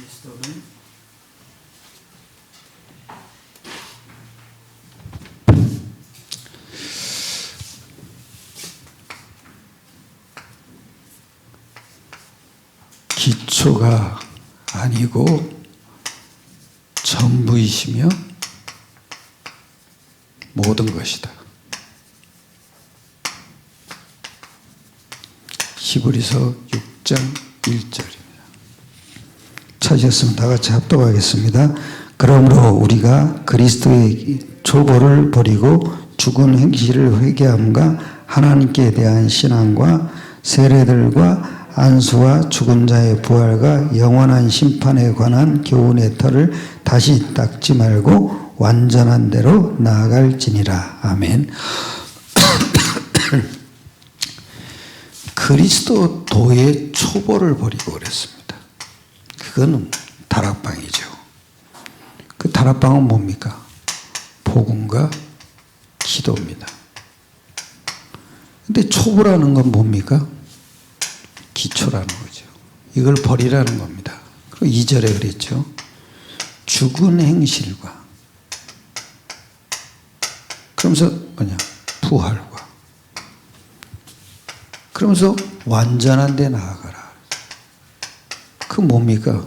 그리스도는 기초가 아니고 전부이시며 모든 것이다. 히브리서 6장 1절입니다. 찾으셨으면 다 같이 합독하겠습니다. 그러므로 우리가 그리스도의 초보를 버리고 죽은 행실을 회개함과 하나님께 대한 신앙과 세례들과 안수와 죽은 자의 부활과 영원한 심판에 관한 교훈의 털을 다시 닦지 말고 완전한 대로 나아갈지니라. 아멘. 그리스도의 초보를 버리고 그랬습니다. 그거는 다락방이죠. 그 다락방은 뭡니까? 복음과 기도입니다. 근데 초보라는 건 뭡니까? 기초라는 거죠. 이걸 버리라는 겁니다. 그리고 2절에 그랬죠. 죽은 행실과 그러면서 뭐냐? 부활과 그러면서 완전한 데 나아가라. 그 뭡니까?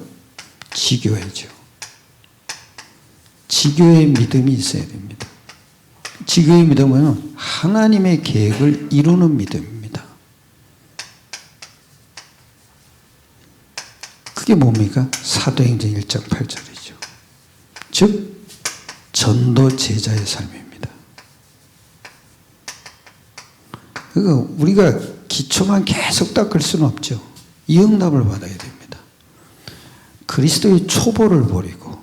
지교회죠. 지교의 믿음이 있어야 됩니다. 지교의 믿음은 하나님의 계획을 이루는 믿음입니다. 그게 뭡니까? 사도행전 1장 8절이죠. 즉 전도 제자의 삶입니다. 그러니까 우리가 기초만 계속 닦을 수는 없죠. 이 응답을 받아야 됩니다. 그리스도의 초보를 버리고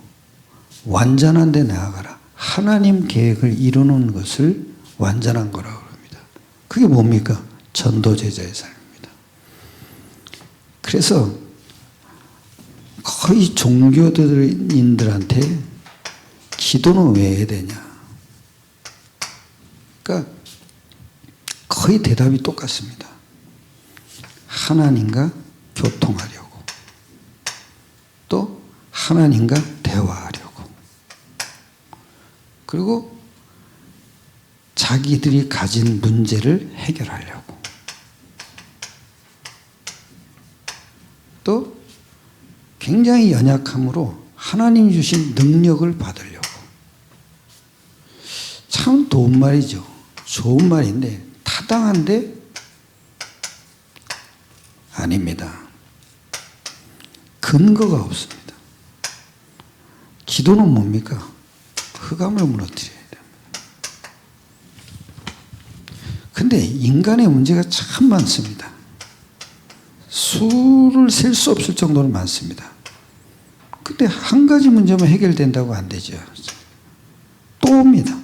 완전한 데 나아가라. 하나님 계획을 이루는 것을 완전한 거라고 합니다. 그게 뭡니까? 전도 제자의 삶입니다. 그래서 거의 종교인들한테 기도는 왜 해야 되냐? 그러니까 거의 대답이 똑같습니다. 하나님과 교통하려고, 또 하나님과 대화하려고, 그리고 자기들이 가진 문제를 해결하려고, 또 굉장히 연약함으로 하나님 주신 능력을 받으려고. 참 좋은 말이죠. 좋은 말인데 타당한데 아닙니다. 근거가 없습니다. 기도는 뭡니까? 흑암을 무너뜨려야 됩니다. 근데 인간의 문제가 참 많습니다. 수를 셀 수 없을 정도로 많습니다. 근데 한 가지 문제만 해결된다고 안 되죠. 또 옵니다.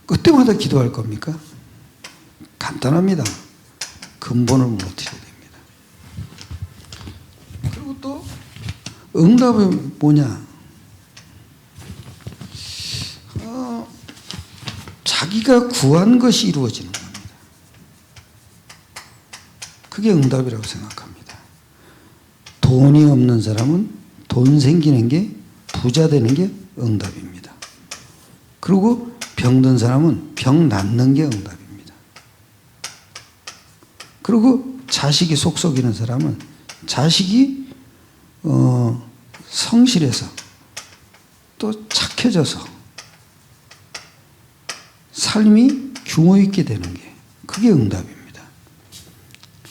그때마다 기도할 겁니까? 간단합니다. 근본을 무너뜨려야 됩니다. 그리고 또 응답은 뭐냐? 자기가 구한 것이 이루어지는 겁니다. 그게 응답이라고 생각합니다. 돈이 없는 사람은 돈 생기는 게, 부자 되는 게 응답입니다. 그리고 병든 사람은 병 낫는 게 응답입니다. 그리고 자식이 속 썩이는 사람은 자식이 성실해서 또 착해져서 삶이 규모 있게 되는 게, 그게 응답입니다.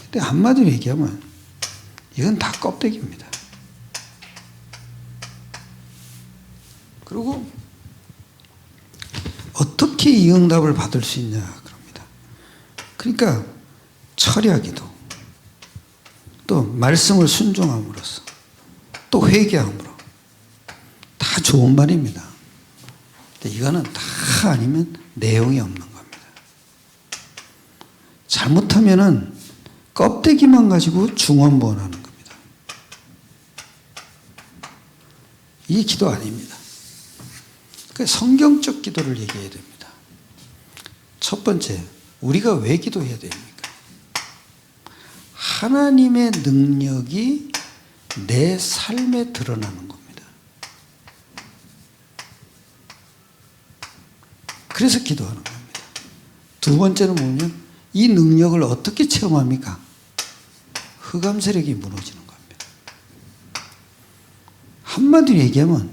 근데 한마디로 얘기하면 이건 다 껍데기입니다. 그리고 어떻게 이 응답을 받을 수 있냐 그럽니다. 그러니까 철야기도, 또 말씀을 순종함으로써, 또 회개함으로, 다 좋은 말입니다. 근데 이거는 다 아니면 내용이 없는 겁니다. 잘못하면은 껍데기만 가지고 중언부언하는 겁니다. 이게 기도 아닙니다. 그러니까 성경적 기도를 얘기해야 됩니다. 첫 번째, 우리가 왜 기도해야 됩니까? 하나님의 능력이 내 삶에 드러나는 겁니다. 그래서 기도하는 겁니다. 두 번째는 뭐냐면 이 능력을 어떻게 체험합니까? 흑암 세력이 무너지는 겁니다. 한마디로 얘기하면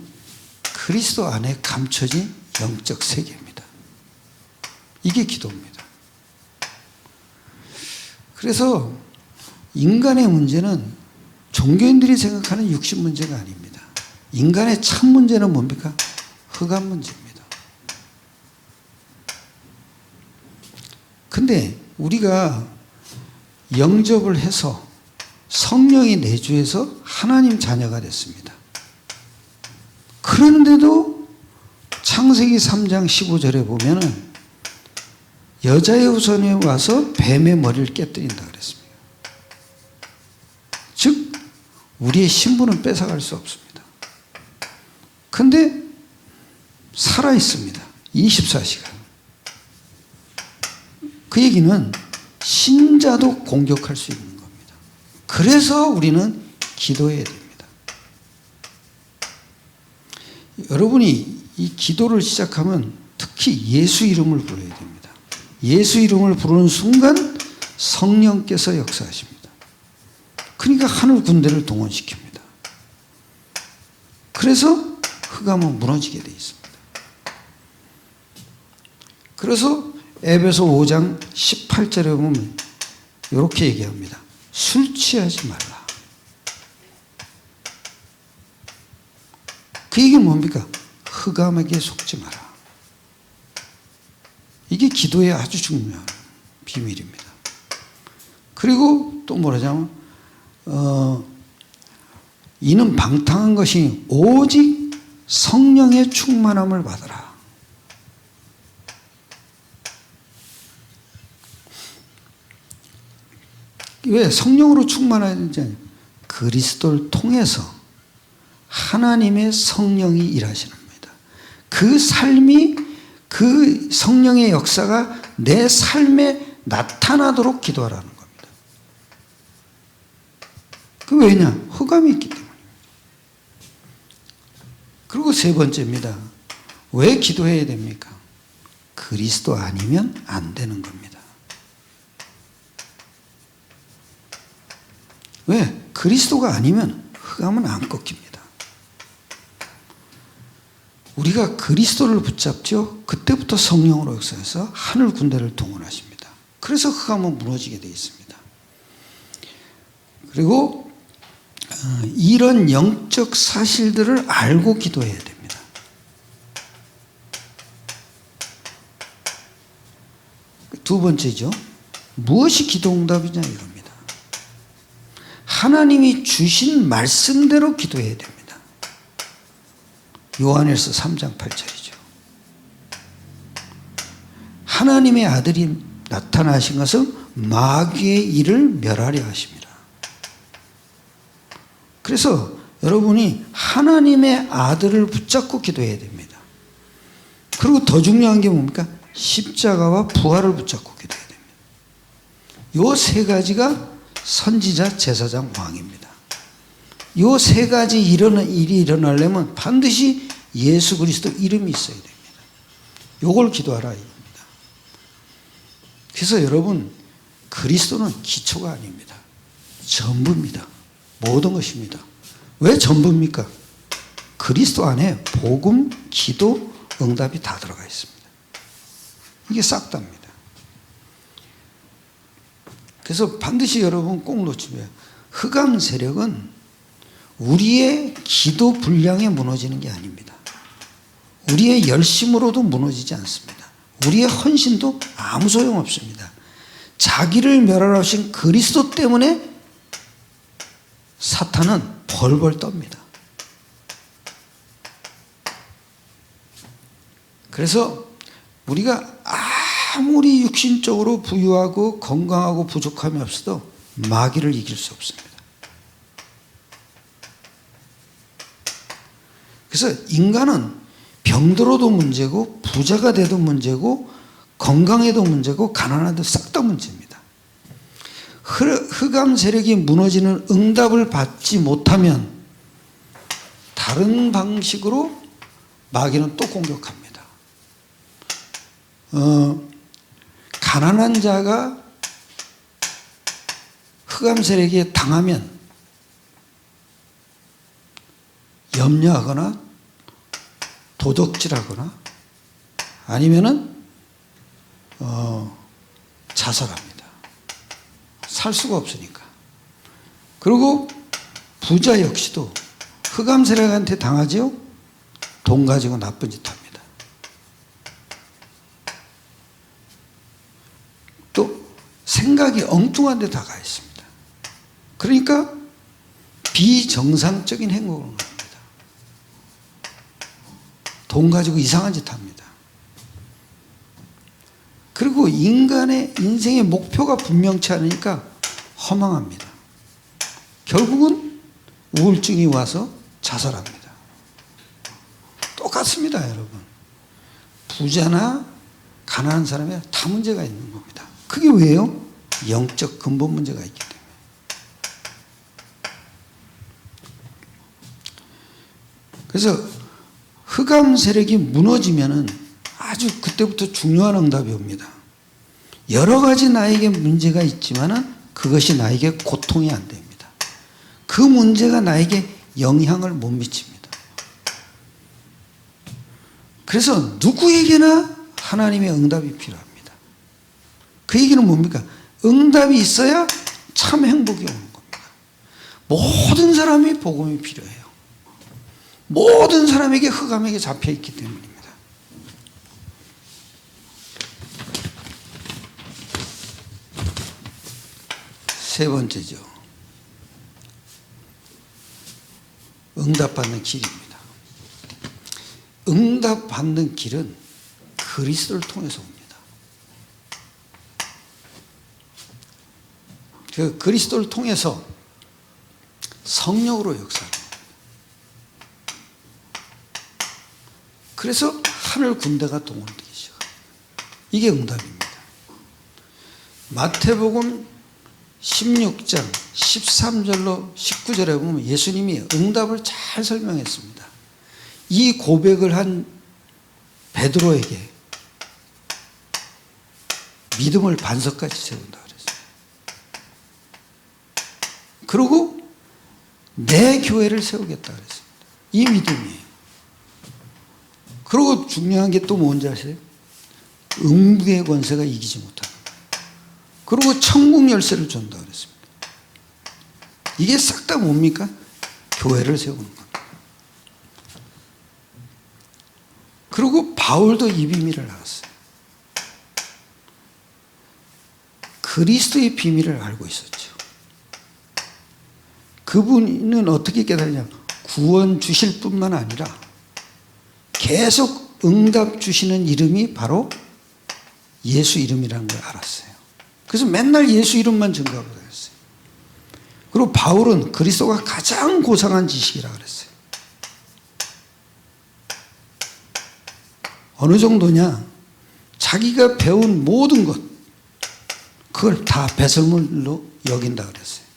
그리스도 안에 감춰진 영적 세계입니다. 이게 기도입니다. 그래서 인간의 문제는 종교인들이 생각하는 육신 문제가 아닙니다. 인간의 참 문제는 뭡니까? 흑암 문제입니다. 근데 우리가 영접을 해서 성령이 내주해서 하나님 자녀가 됐습니다. 그런데도 창세기 3장 15절에 보면은 여자의 후손이 와서 뱀의 머리를 깨뜨린다 그랬습니다. 즉 우리의 신분은 뺏어갈 수 없습니다. 근데 살아 있습니다. 24시간. 그 얘기는 신자도 공격할 수 있는 겁니다. 그래서 우리는 기도해야 됩니다. 여러분이 이 기도를 시작하면 특히 예수 이름을 불러야 됩니다. 예수 이름을 부르는 순간 성령께서 역사하십니다. 그러니까 하늘 군대를 동원시킵니다. 그래서 흑암은 무너지게 되어 있습니다. 그래서 에베소 5장 18절에 보면 이렇게 얘기합니다. 술 취하지 말라. 그 얘기는 뭡니까? 흑암에게 속지 마라. 이게 기도의 아주 중요한 비밀입니다. 그리고 또 뭐라자면 이는 방탕한 것이 오직 성령의 충만함을 받으라. 왜 성령으로 충만하는지 그리스도를 통해서 하나님의 성령이 일하시는 겁니다. 그 삶이 그 성령의 역사가 내 삶에 나타나도록 기도하라는 겁니다. 그 왜냐? 흑암이 있기 때문입니다. 그리고 세 번째입니다. 왜 기도해야 됩니까? 그리스도 아니면 안 되는 겁니다. 왜? 그리스도가 아니면 흑암은 안 꺾입니다. 우리가 그리스도를 붙잡죠. 그때부터 성령으로 역사해서 하늘 군대를 동원하십니다. 그래서 흑암은 무너지게 되어 있습니다. 그리고 이런 영적 사실들을 알고 기도해야 됩니다. 두 번째죠. 무엇이 기도 응답이냐 이겁니다. 하나님이 주신 말씀대로 기도해야 됩니다. 요한일서 3장 8절이죠. 하나님의 아들이 나타나신 것은 마귀의 일을 멸하려 하십니다. 그래서 여러분이 하나님의 아들을 붙잡고 기도해야 됩니다. 그리고 더 중요한 게 뭡니까? 십자가와 부활을 붙잡고 기도해야 됩니다. 요 세 가지가 선지자, 제사장, 왕입니다. 요 세 가지 일이 일어나려면 반드시 예수 그리스도 이름이 있어야 됩니다. 요걸 기도하라 이겁니다. 그래서 여러분 그리스도는 기초가 아닙니다. 전부입니다. 모든 것입니다. 왜 전부입니까? 그리스도 안에 복음, 기도, 응답이 다 들어가 있습니다. 이게 싹 다입니다. 그래서 반드시 여러분 꼭 놓치면 흑암 세력은 우리의 기도 분량에 무너지는 게 아닙니다. 우리의 열심으로도 무너지지 않습니다. 우리의 헌신도 아무 소용없습니다. 자기를 멸하라 하신 그리스도 때문에 사탄은 벌벌 떱니다. 그래서 우리가 아무리 육신적으로 부유하고 건강하고 부족함이 없어도 마귀를 이길 수 없습니다. 그래서 인간은 병들어도 문제고 부자가 돼도 문제고 건강해도 문제고 가난해도 싹 다 문제입니다. 흑암 세력이 무너지는 응답을 받지 못하면 다른 방식으로 마귀는 또 공격합니다. 가난한 자가 흑암 세력에 당하면 염려하거나 도적질하거나 아니면은 자살합니다. 살 수가 없으니까. 그리고 부자 역시도 흑암 세력한테 당하지요. 돈 가지고 나쁜 짓 합니다. 또 생각이 엉뚱한 데 다가 있습니다. 그러니까 비정상적인 행동을 합니다. 돈 가지고 이상한 짓 합니다. 그리고 인간의 인생의 목표가 분명치 않으니까 허망합니다. 결국은 우울증이 와서 자살합니다. 똑같습니다, 여러분. 부자나 가난한 사람에 다 문제가 있는 겁니다. 그게 왜요? 영적 근본 문제가 있기 때문에. 그래서 흑암 세력이 무너지면은 아주 그때부터 중요한 응답이 옵니다. 여러 가지 나에게 문제가 있지만은 그것이 나에게 고통이 안 됩니다. 그 문제가 나에게 영향을 못 미칩니다. 그래서 누구에게나 하나님의 응답이 필요합니다. 그 얘기는 뭡니까? 응답이 있어야 참 행복이 오는 겁니다. 모든 사람이 복음이 필요해요. 모든 사람에게 흑암에게 잡혀 있기 때문입니다. 세 번째죠. 응답받는 길입니다. 응답받는 길은 그리스도를 통해서 옵니다. 그 그리스도를 통해서 성령으로 역사합니다. 그래서 하늘 군대가 동원되기 시작합니다. 이게 응답입니다. 마태복음 16장 13절로 19절에 보면 예수님이 응답을 잘 설명했습니다. 이 고백을 한 베드로에게 믿음을 반석까지 세운다 그랬어요. 그리고 내 교회를 세우겠다 그랬습니다. 이 믿음이에요. 그리고 중요한 게 또 뭔지 아세요? 음부의 권세가 이기지 못하는 거예요. 그리고 천국 열쇠를 준다 그랬습니다. 이게 싹 다 뭡니까? 교회를 세우는 겁니다. 그리고 바울도 이 비밀을 알았어요. 그리스도의 비밀을 알고 있었죠. 그분은 어떻게 깨달냐? 구원 주실 뿐만 아니라 계속 응답 주시는 이름이 바로 예수 이름이라는 걸 알았어요. 그래서 맨날 예수 이름만 증거하고 다녔어요. 그리고 바울은 그리스도가 가장 고상한 지식이라 그랬어요. 어느 정도냐? 자기가 배운 모든 것 그걸 다 배설물로 여긴다 그랬어요.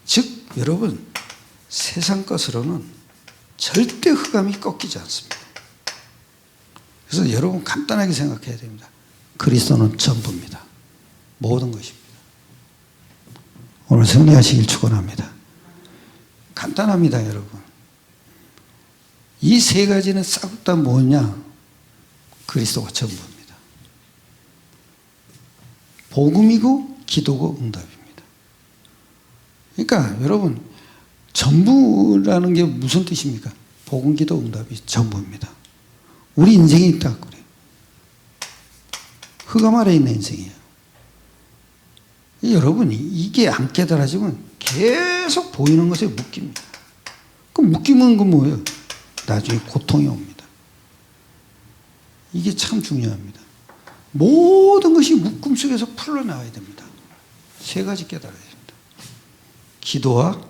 즉 여러분 세상 것으로는 절대 흑암이 꺾이지 않습니다. 그래서 여러분 간단하게 생각해야 됩니다. 그리스도는 전부입니다. 모든 것입니다. 오늘 승리하시길 축원합니다. 간단합니다, 여러분. 이 세 가지는 싹 다 뭐냐? 그리스도가 전부입니다. 복음이고 기도고 응답입니다. 그러니까 여러분 전부라는 게 무슨 뜻입니까? 복음, 기도, 응답이 전부입니다. 우리 인생이 딱 그래요. 흑암 아래 있는 인생이에요. 여러분이 이게 안 깨달아지면 계속 보이는 것에 묶입니다. 그 묶이면 그 뭐예요? 나중에 고통이 옵니다. 이게 참 중요합니다. 모든 것이 묶음 속에서 풀려나와야 됩니다. 세 가지 깨달아야 됩니다. 기도와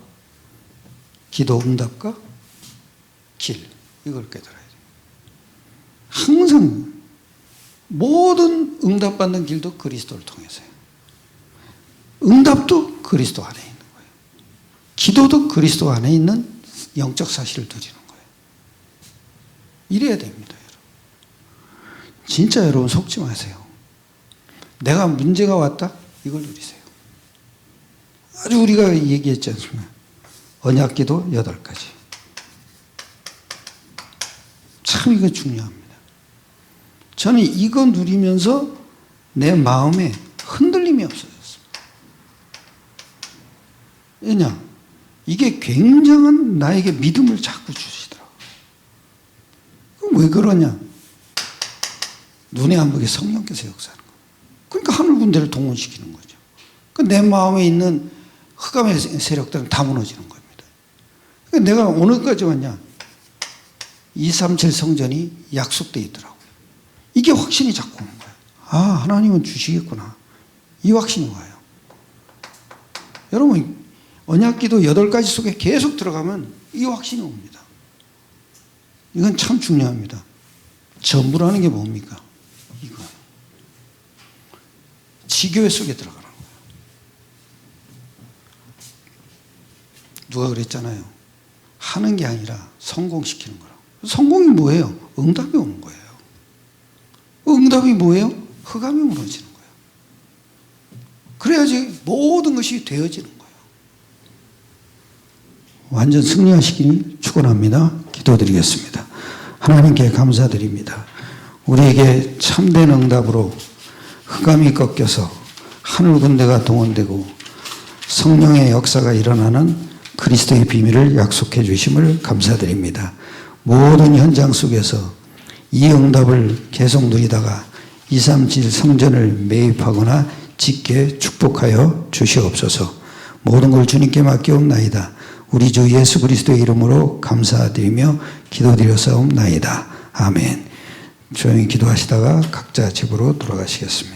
기도 응답과 길, 이걸 깨달아야 돼요. 항상 모든 응답받는 길도 그리스도를 통해서요. 응답도 그리스도 안에 있는 거예요. 기도도 그리스도 안에 있는 영적 사실을 누리는 거예요. 이래야 됩니다, 여러분. 진짜 여러분 속지 마세요. 내가 문제가 왔다? 이걸 누리세요. 아주 우리가 얘기했지 않습니까? 언약기도 8가지. 참 이거 중요합니다. 저는 이거 누리면서 내 마음에 흔들림이 없어졌습니다. 왜냐? 이게 굉장한 나에게 믿음을 자꾸 주시더라고요. 그럼 왜 그러냐? 눈에 안 보게 성령께서 역사하는 거예요. 그러니까 하늘 군대를 동원시키는 거죠. 내 마음에 있는 흑암의 세력들은 다 무너지는 겁니다. 그러니까 내가 오늘까지 왔냐? 237 성전이 약속되어 있더라고요. 이게 확신이 자꾸 오는 거예요. 아, 하나님은 주시겠구나. 이 확신이 와요. 여러분, 언약기도 8가지 속에 계속 들어가면 이 확신이 옵니다. 이건 참 중요합니다. 전부라는 게 뭡니까? 이거. 지교회 속에 들어가는 거예요. 누가 그랬잖아요. 하는 게 아니라 성공시키는 거라고. 성공이 뭐예요? 응답이 오는 거예요. 응답이 뭐예요? 흑암이 무너지는 거예요. 그래야지 모든 것이 되어지는 거예요. 완전 승리하시기를 축원합니다. 기도드리겠습니다. 하나님께 감사드립니다. 우리에게 참된 응답으로 흑암이 꺾여서 하늘 군대가 동원되고 성령의 역사가 일어나는 그리스도의 비밀을 약속해 주심을 감사드립니다. 모든 현장 속에서 이 응답을 계속 누리다가 237 성전을 매입하거나 짓게 축복하여 주시옵소서. 모든 걸 주님께 맡기옵나이다. 우리 주 예수 그리스도의 이름으로 감사드리며 기도드렸사옵나이다. 아멘. 조용히 기도하시다가 각자 집으로 돌아가시겠습니다.